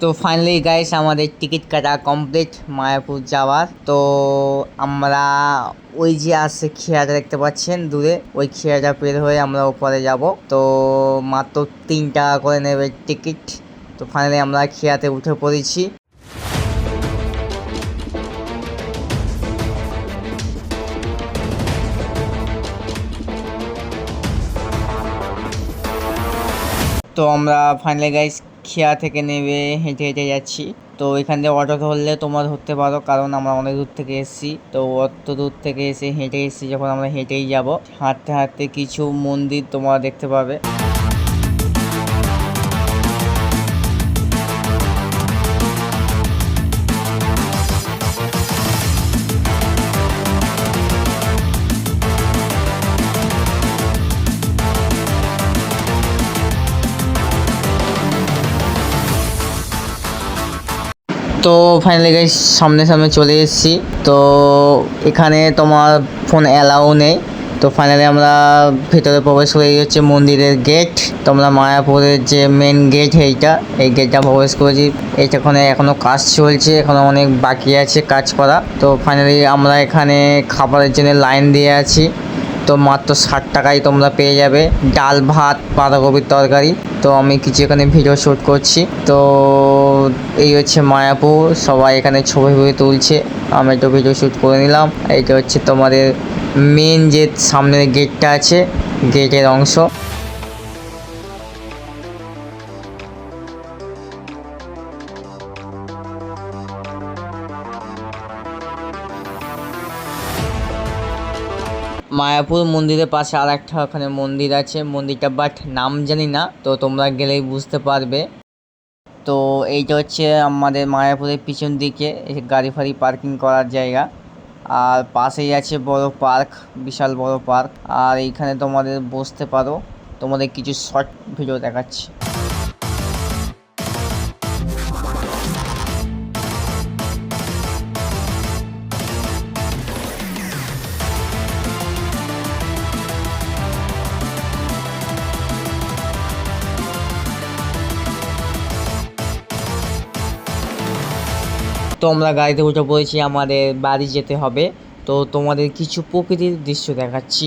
তো finally guys আমাদের ticket কাটা কমপ্লিট মায়াপুর যাওয়ার। তো আমরা ওই যে আছে খেয়াটা দেখতে পাচ্ছেন দূরে, ওই খেয়াটা পের হয়ে আমরা ওপরে যাব। তো মাত্র 3 টাকা করে নেবে টিকিট। তো ফাইনালি আমরা খেয়াতে উঠে পড়েছি। তো আমরা ফাইনালি গাইস খেয়া থেকে নেমে হেঁটে হেঁটে যাচ্ছি। তো এখান থেকে অটো ধরলে তোমরা ধরতে পারো, কারণ আমরা অনেক দূর থেকে এসেছি। তো অত দূর থেকে এসে হেঁটে এসেছি যখন আমরা হেঁটেই যাব। হাঁটতে হাঁটতে কিছু মন্দির তোমরা দেখতে পাবে। তো ফাইনালি গাইস সামনে সামনে চলে এসেছি। তো এখানে তোমার ফোন অ্যালাউ নেই। তো ফাইনালি আমরা ভেতরে প্রবেশ করে, এই হচ্ছে মন্দিরের গেট। তোমরা মায়াপুরের যে মেন গেট এইটা, এই গেটটা প্রবেশ করেছি। এইটাখানে এখনও কাজ চলছে, এখনও অনেক বাকি আছে কাজ করা। তো ফাইনালি আমরা এখানে খাবারের জন্য লাইন দিয়ে আছি। তো মাত্র 60 টাকায় তোমরা পেয়ে যাবে ডাল ভাত বাঁধাকপির তরকারি। তো আমি কিছু এখানে ভিডিও শ্যুট করছি। তো এই হচ্ছে মায়াপুর, সবাই এখানে ছবি তুলছে, আমি একটু ভিডিও শ্যুট করে নিলাম। এইটা হচ্ছে তোমাদের মেন যে সামনের গেটটা আছে, গেটের অংশ। মায়াপুর মন্দিরের পাশে আর একটা ওখানে মন্দির আছে, মন্দিরটা বাট নাম জানি না, তো তোমরা গেলেই বুঝতে পারবে। তো এইটা হচ্ছে আমাদের মায়াপুরের পিছন দিকে গাড়ি ফাড়ি পার্কিং করার জায়গা। আর পাশেই আছে বড় পার্ক, বিশাল বড় পার্ক। আর এইখানে তোমাদের বসতে পারো। তোমাদের কিছু শর্ট ভিডিও দেখাচ্ছি। তো আমরা গাড়িতে উঠে পড়েছি, আমাদের বাড়ি যেতে হবে। তো তোমাদের কিছু প্রকৃতির দৃশ্য দেখাচ্ছি।